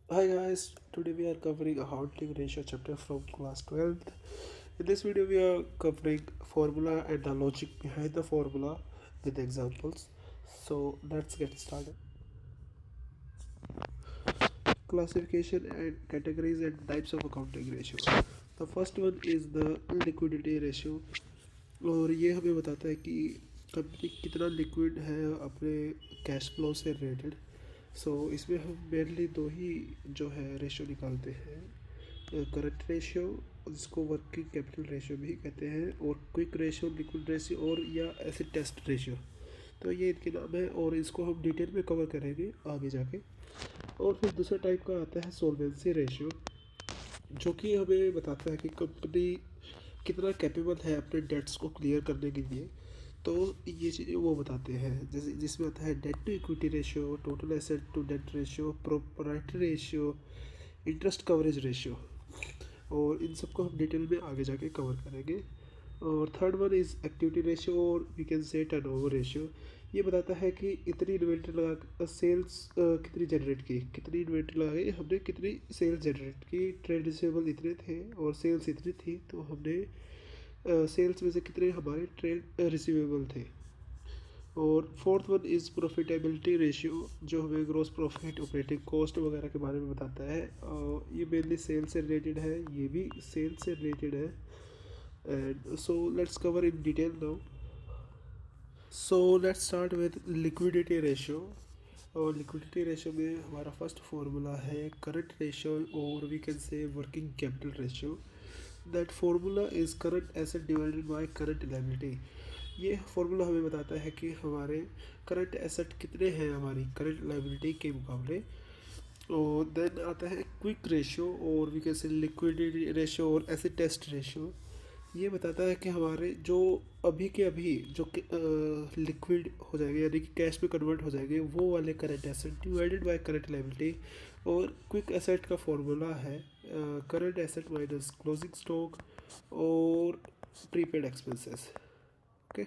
Hi guys, today we are covering a accounting ratio chapter from class 12th. In this video we are covering formula and the logic behind the formula with examples. So let's get started. Classification and categories and types of accounting ratio. The first one is the liquidity ratio और ये हमें बताता है कि company कितना liquid है अपने cash flow से रिलेटेड। इसमें हम मेनली दो ही जो है रेशियो निकालते हैं, करंट रेशियो जिसको वर्किंग कैपिटल रेशियो भी कहते हैं, और क्विक रेशियो, लिक्विड रेशियो और या एसिड टेस्ट रेशियो। तो ये इनके नाम है और इसको हम डिटेल में कवर करेंगे आगे जाके। और फिर दूसरा टाइप का आता है सोल्वेंसी रेशियो, जो कि हमें बताता है कि कंपनी कितना कैपेबल है अपने डेट्स को क्लियर करने के लिए। तो ये चीज़ें वो बताते हैं, जैसे जिसमें आता है debt to equity ratio, total asset to debt ratio, proprietary ratio, interest coverage ratio. और इन सबको हम डिटेल में आगे जाके कवर करेंगे। और third one is activity ratio और we can say turnover ratio. ये बताता है कि इतनी इन्वेंट्री लगा सेल्स कितनी जनरेट की, कितनी इन्वेंट्री लगाई हमने, कितनी सेल्स जनरेट की, ट्रेड रिसीवेबल इतने थे और सेल्स इतनी थी, तो हमने सेल्स में से कितने हमारे ट्रेड रिसीवेबल थे। और fourth one is profitability ratio, जो हमें ग्रॉस प्रॉफिट, ऑपरेटिंग कॉस्ट वगैरह के बारे में बताता है। ये मेनली सेल से रिलेटेड है, ये भी सेल से रिलेटेड है। And so let's cover in detail now. So let's start with liquidity ratio. और लिक्विडिटी रेशियो में हमारा फर्स्ट फार्मूला है करंट रेशियो और we can say working capital ratio. That formula is current asset divided by current liability. ये formula हमें बताता है कि हमारे करंट एसेट कितने हैं हमारी करंट लायबिलिटी के मुकाबले। और देन आता है क्विक रेशियो और we can say liquidity ratio और एसिड टेस्ट रेशियो। ये बताता है कि हमारे जो अभी के अभी जो लिक्विड हो जाएंगे यानी कि कैश में कन्वर्ट हो जाएंगे वो वाले current asset divided by current liability. और क्विक एसेट का फॉर्मूला है current asset minus closing stock और प्रीपेड एक्सपेंसेस। ओके,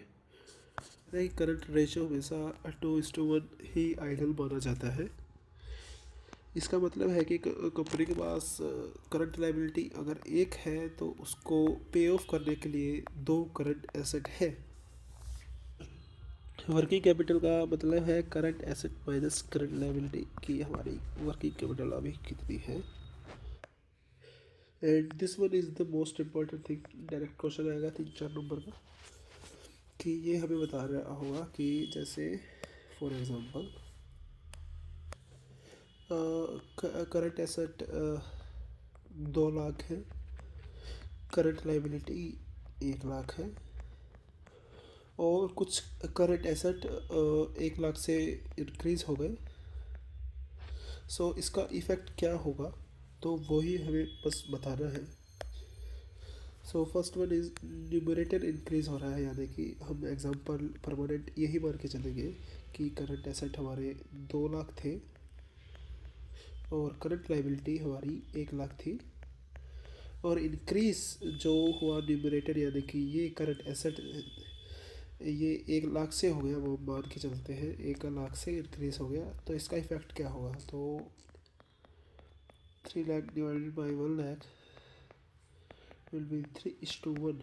नहीं, करंट रेशियो हमेशा 2:1 ही आइडियल माना जाता है। इसका मतलब है कि कंपनी के पास करंट लायबिलिटी अगर एक है तो उसको पे ऑफ करने के लिए दो करंट एसेट है। वर्किंग कैपिटल का मतलब है current asset minus current liability की हमारी वर्किंग कैपिटल अभी कितनी है। And this one is the most important thing, direct question आएगा 3-4 नंबर का, कि ये हमें बता रहा होगा कि जैसे for example current asset 2 lakh है, करंट लायबिलिटी 1 लाख है, और कुछ करंट एसेट 1 लाख से इंक्रीज़ हो गए। इसका इफ़ेक्ट क्या होगा तो वही हमें बस बताना है। First one is numerator increase हो रहा है, यानी कि हम एग्जांपल परमानेंट यही मान के चलेंगे कि करंट एसेट हमारे 2 लाख थे और करंट लायबिलिटी हमारी 1 लाख थी। और इंक्रीज़ जो हुआ न्यूमरेटर, यानी कि ये करंट एसेट ये 1 लाख से हो गया, वो मान के चलते हैं 1 लाख से इंक्रीज़ हो गया, तो इसका इफ़ेक्ट क्या होगा। तो 3 lakh divided by 1 lakh will be 3:1।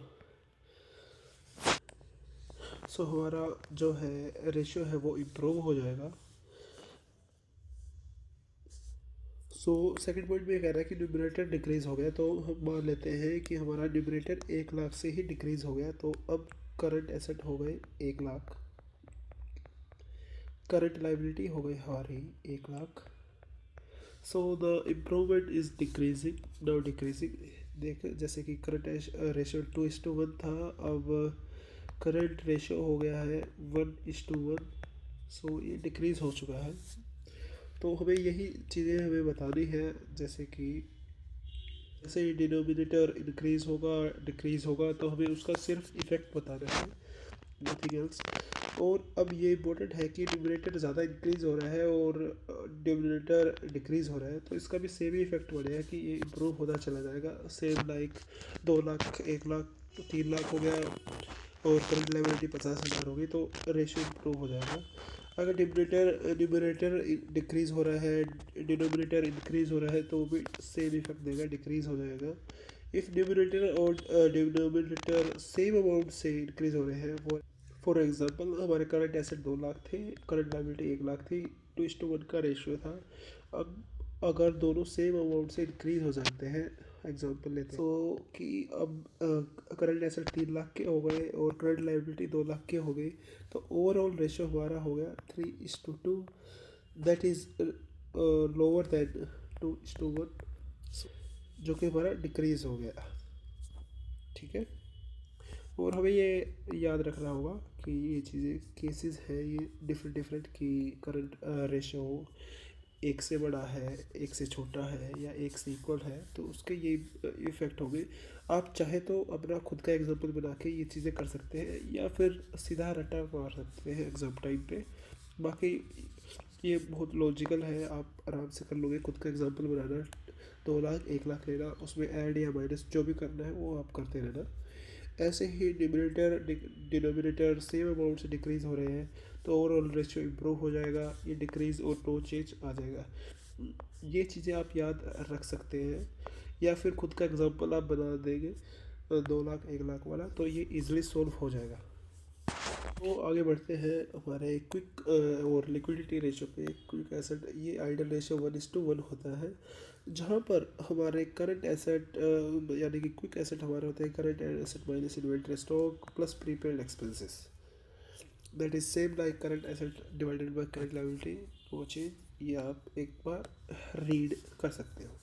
हमारा जो है रेशियो है वो इम्प्रूव हो जाएगा। सेकंड पॉइंट में ये कह रहा है कि न्यूमरेटर डिक्रीज़ हो गया, तो हम मान लेते हैं कि हमारा न्यूमरेटर 1 लाख से ही डिक्रीज़ हो गया, तो अब करंट एसेट हो गए 1 लाख, करंट लायबिलिटी हो गई हमारी 1 lakh. The improvement is decreasing, now decreasing. देख, जैसे कि करंट रेशियो 2:1 था, अब करंट रेशियो हो गया है 1:1। ये डिक्रीज़ हो चुका है। तो हमें यही चीज़ें हमें बतानी है, जैसे कि जैसे ही डिनोमिनेटर इंक्रीज़ होगा डिक्रीज़ होगा तो हमें उसका सिर्फ इफ़ेक्ट बताना है, नथिंग एल्स। और अब ये इम्पोर्टेंट है कि न्यूमरेटर ज़्यादा इंक्रीज़ हो रहा है और डिनोमिनेटर डिक्रीज़ हो रहा है, तो इसका भी सेम ही इफेक्ट बढ़ेगा कि ये इम्प्रूव होता चला जाएगा। सेम लाइक 2 लाख 1 लाख 3 लाख हो गया और करंट लायबिलिटी 50,000 होगी, तो रेशियो इम्प्रूव हो जाएगा। अगर न्यूमरेटर डिक्रीज़ हो रहा है, डिनोमिनेटर इंक्रीज़ हो रहा है, तो वो भी सेम इफेक्ट देगा, डिक्रीज़ हो जाएगा। इफ़ न्यूमरेटर और डिनोमिनेटर सेम अमाउंट से इंक्रीज़ हो रहे हैं, फॉर एग्जांपल हमारे करंट एसेट 2 लाख थे, करंट लायबिलिटी 1 लाख थी, 2:1 का रेशियो था। अब अगर दोनों सेम अमाउंट से इंक्रीज हो जाते हैं, एग्जांपल लेते हैं तो कि अब करंट एसेट 3 लाख के हो गए और करंट लायबिलिटी 2 लाख के हो गई, तो ओवरऑल रेशियो हमारा हो गया 3:2, दैट इज़ लोअर देन 2:1, जो कि हमारा डिक्रीज हो गया। ठीक है, और हमें ये याद रखना होगा कि ये चीज़ें केसेस हैं, ये डिफरेंट डिफरेंट की करंट रेशो 1 से बड़ा है, 1 से छोटा है, या 1 से इक्वल है, तो उसके ये इफ़ेक्ट होंगे। आप चाहे तो अपना खुद का एग्जांपल बना के ये चीज़ें कर सकते हैं, या फिर सीधा रट्टा मार सकते हैं एग्ज़ाम टाइम पे। बाकी ये बहुत लॉजिकल है, आप आराम से कर लोगे। खुद का एग्जांपल बनाना, 2 लाख 1 लाख लेना, उसमें ऐड या माइनस जो भी करना है वो आप करते रहना। ऐसे ही डिनोमिनेटर सेम अमाउंट से डिक्रीज़ हो रहे हैं, तो ओवरऑल रेशियो इम्प्रूव हो जाएगा, ये डिक्रीज़ और नो चेंज आ जाएगा। ये चीज़ें आप याद रख सकते हैं, या फिर खुद का एग्जांपल आप बना देंगे 2 लाख 1 लाख वाला, तो ये इजीली सॉल्व हो जाएगा। तो आगे बढ़ते हैं हमारे क्विक और लिक्विडिटी रेशियो पे। क्विक एसेट, ये आइडल रेशियो 1:1 होता है, जहाँ पर हमारे करंट एसेट यानी कि क्विक एसेट हमारे होते हैं current asset minus inventory stock plus prepaid expenses, that is same like current asset divided by current liability. वो चीज़ ये आप एक बार रीड कर सकते हो।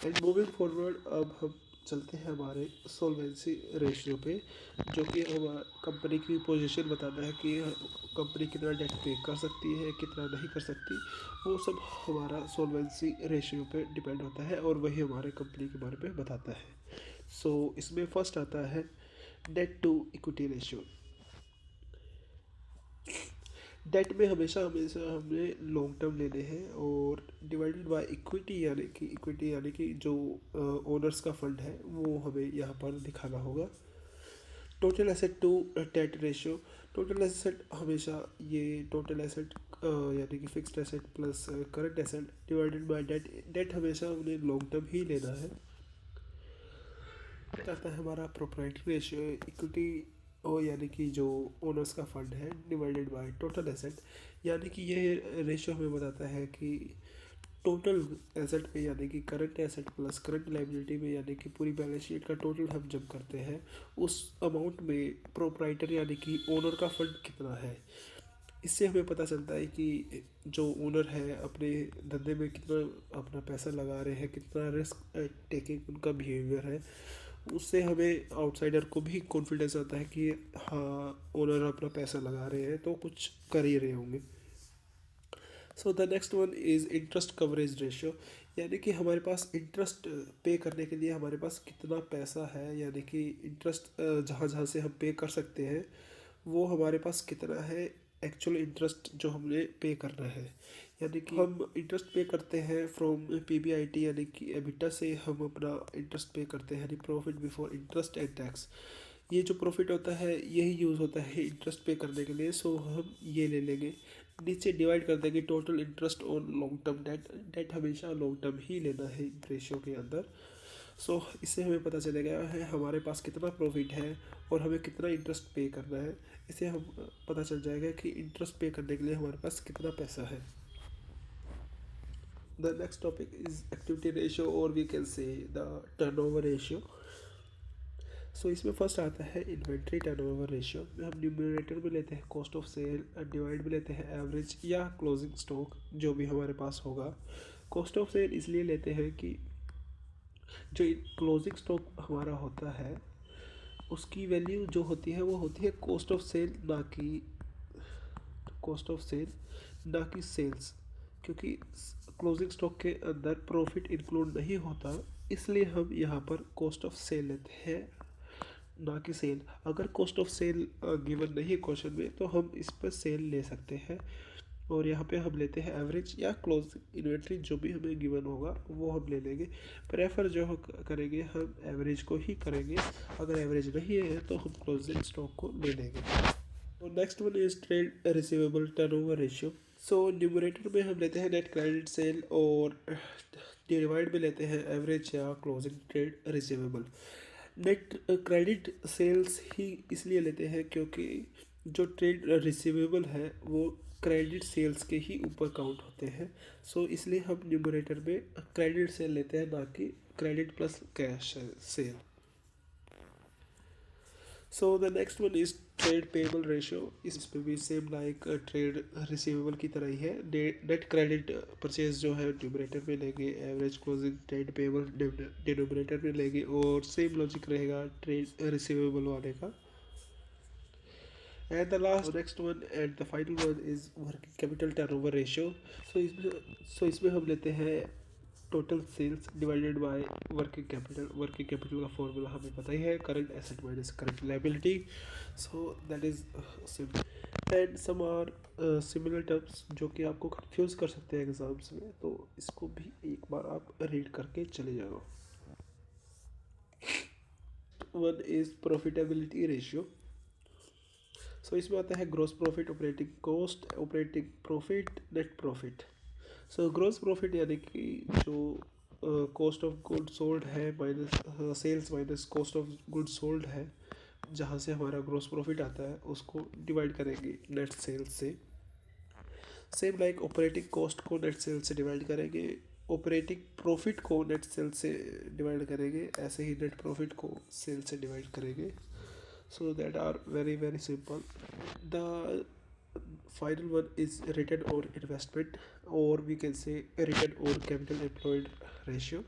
एंड मूविंग फॉरवर्ड, अब हम चलते हैं हमारे सॉल्वेंसी रेशियो पे, जो कि हमारा कंपनी की पोजीशन बताता है कि कंपनी कितना डेट पे कर सकती है, कितना नहीं कर सकती। वो सब हमारा सॉल्वेंसी रेशियो पे डिपेंड होता है, और वही हमारे कंपनी के बारे में बताता है। सो इसमें फर्स्ट आता है debt to equity ratio. Debt में हमेशा हमेशा हमें लॉन्ग टर्म लेने हैं, और डिवाइडेड बाय इक्विटी यानी कि जो ओनर्स का फंड है वो हमें यहाँ पर दिखाना होगा। Total asset to debt ratio, total asset हमेशा ये टोटल एसेट यानी कि fixed asset plus current asset divided by debt, debt हमेशा उन्हें लॉन्ग टर्म ही लेना है। आता है हमारा प्रोप्राइटरी रेशियो, इक्विटी ओ यानी कि जो ओनर्स का फंड है डिवाइडेड बाय टोटल एसेट, यानी कि ये रेशियो हमें बताता है कि टोटल एसेट पे यानी कि current asset plus current liability में, यानी कि पूरी बैलेंस शीट का टोटल हम जब करते हैं, उस अमाउंट में प्रोप्राइटर यानी कि ओनर का फंड कितना है। इससे हमें पता चलता है कि जो ओनर है अपने धंधे में कितना अपना पैसा लगा रहे हैं, कितना रिस्क टेकिंग उनका बिहेवियर है। उससे हमें आउटसाइडर को भी कॉन्फिडेंस आता है कि हाँ, ओनर अपना पैसा लगा रहे हैं तो कुछ कर ही रहे होंगे। So the next one is interest coverage ratio, यानी कि हमारे पास इंटरेस्ट पे करने के लिए हमारे पास कितना पैसा है, यानी कि इंटरेस्ट जहाँ जहाँ से हम पे कर सकते हैं वो हमारे पास कितना है, एक्चुअल इंटरेस्ट जो हमने पे करना है। यानी कि हम इंटरेस्ट पे करते हैं फ्रॉम पीबीआईटी, यानी कि एबिटा से हम अपना इंटरेस्ट पे करते हैं, यानी profit before interest and tax. ये जो प्रॉफिट होता है यही यूज़ होता है इंटरेस्ट पे करने के लिए, सो हम ये ले लेंगे। नीचे डिवाइड कर देंगे total interest on long term debt, debt हमेशा लॉन्ग टर्म ही लेना है रेशियो के अंदर। सो इससे हमें पता चलेगा है हमारे पास कितना प्रॉफिट है और हमें कितना इंटरेस्ट पे करना है। इससे हम पता चल जाएगा कि इंटरेस्ट पे करने के लिए हमारे पास कितना पैसा है। The next topic is activity ratio, और we can say the turnover ratio. So इसमें फर्स्ट आता है इन्वेंट्री टर्नओवर रेशियो, में हम न्यूमरेटर में लेते हैं कॉस्ट ऑफ सेल, डिवाइड में लेते हैं एवरेज या क्लोजिंग स्टॉक जो भी हमारे पास होगा। कॉस्ट ऑफ सेल इसलिए लेते हैं कि जो क्लोजिंग स्टॉक हमारा होता है उसकी वैल्यू जो होती है वो होती है कॉस्ट ऑफ सेल, ना कि सेल्स, क्योंकि क्लोजिंग स्टॉक के अंदर प्रॉफिट इंक्लूड नहीं होता, इसलिए हम यहाँ पर कॉस्ट ऑफ सेल लेते हैं, ना कि सेल। अगर कॉस्ट ऑफ सेल गिवन नहीं है क्वेश्चन में तो हम इस पर सेल ले सकते हैं। और यहाँ पे हम लेते हैं एवरेज या क्लोज इन्वेंट्री, जो भी हमें गिवन होगा वो हम ले लेंगे। प्रेफर जो हम करेंगे हम एवरेज को ही करेंगे, अगर एवरेज नहीं है तो हम क्लोजिंग स्टॉक को ले लेंगे। तो next one is trade receivable turnover ratio. So numerator में हम लेते हैं नेट क्रेडिट सेल और डिवाइड में लेते हैं एवरेज या closing trade receivable. Net credit sales ही इसलिए लेते हैं क्योंकि जो ट्रेड रिसीवेबल है वो क्रेडिट सेल्स के ही ऊपर काउंट होते हैं। सो इसलिए हम न्यूमरेटर में क्रेडिट सेल लेते हैं, ना कि credit plus cash cell. So the next one is trade payable ratio. इसमें भी सेम लाइक ट्रेड रिसीवेबल की तरह ही है। नेट क्रेडिट परचेज जो है न्यूमरेटर में लेंगे, average closing trade payable denominator में लेंगे, और सेम लॉजिक रहेगा ट्रेड रिसीवेबल वाले का। And the last next one and the final one is working capital turnover ratio. इसमें हम लेते हैं total sales divided by working capital. Working capital का फॉर्मूला हमें पता ही है, current asset minus current liability. So that is simple and some are similar terms जो कि आपको कंफ्यूज कर सकते हैं एग्जाम्स में, तो इसको भी एक बार आप रीड करके चले जाओ। One is profitability ratio. So इसमें आता है gross profit, operating cost, operating profit, net profit. So gross profit यानी कि जो कॉस्ट ऑफ गुड सोल्ड है minus sales minus cost of good sold है, जहाँ से हमारा ग्रॉस प्रॉफिट आता है उसको डिवाइड करेंगे नेट सेल्स से। सेम लाइक ऑपरेटिंग कॉस्ट को नेट सेल्स से डिवाइड करेंगे, ऑपरेटिंग प्रॉफिट को नेट सेल्स से डिवाइड करेंगे, ऐसे ही नेट प्रॉफिट को सेल से डिवाइड करेंगे। So that are very very simple. The final one is return on investment, or we can say return on capital employed ratio.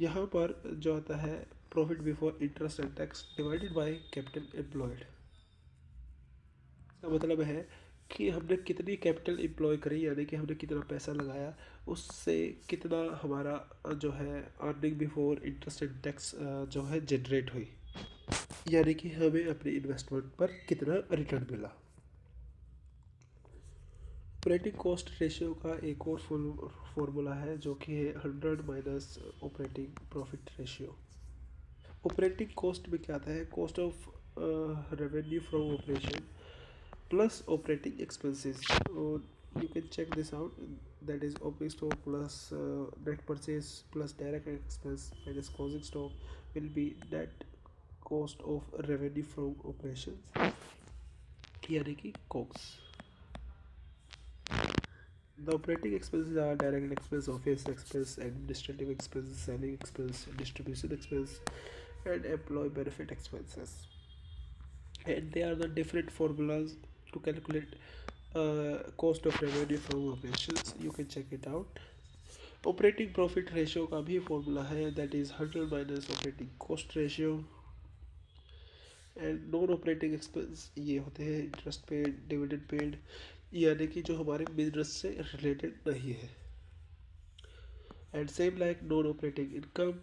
यहाँ पर जो आता है profit before interest and tax divided by capital employed. इसका मतलब है कि हमने कितनी कैपिटल एम्प्लॉय करी, यानी कि हमने कितना पैसा लगाया, उससे कितना हमारा जो है earning before interest and tax जो है जनरेट हुई, यानी कि हमें अपने इन्वेस्टमेंट पर कितना रिटर्न मिला। ऑपरेटिंग कॉस्ट रेशियो का एक और फॉर्मूला है जो कि है 100 minus operating profit ratio. Operating cost में क्या आता है, cost of revenue from operation plus operating expenses. You can check this out, that is opening stock plus net purchase plus direct expense minus closing stock will be net cost of revenue from operations, यानी कि COGS. The operating expenses are direct expense, office expense, administrative expense, selling expense, distribution expense, and employee benefit expenses. And they are the different formulas to calculate cost of revenue from operations. You can check it out. Operating profit ratio का भी formula है, that is 100 minus operating cost ratio. And non operating expense ये होते हैं interest paid, dividend paid, यानी कि जो हमारे बिजनेस से रिलेटेड नहीं है। And same like non operating income,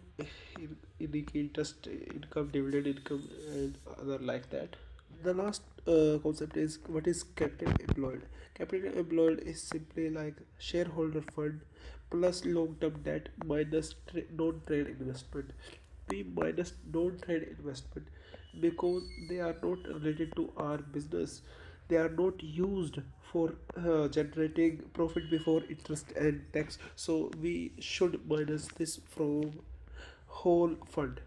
यानी कि interest income, dividend income and other like that. The last concept is what is capital employed. Capital employed is simply like shareholder fund plus long-term debt minus non-trade investment. We minus non-trade investment because they are not related to our business. They are not used for generating profit before interest and tax. So we should minus this from whole fund.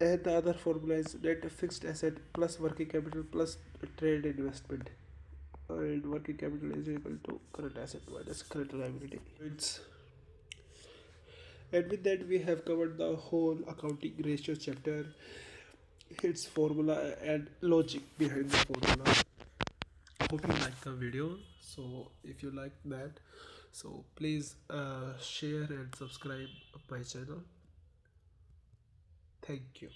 And the other formula is net fixed asset plus working capital plus trade investment. And working capital is equal to current asset minus current liability. And with that, we have covered the whole accounting ratio chapter, its formula and logic behind the formula. Hope you like the video. So if you like that, so please share and subscribe my channel. Thank you.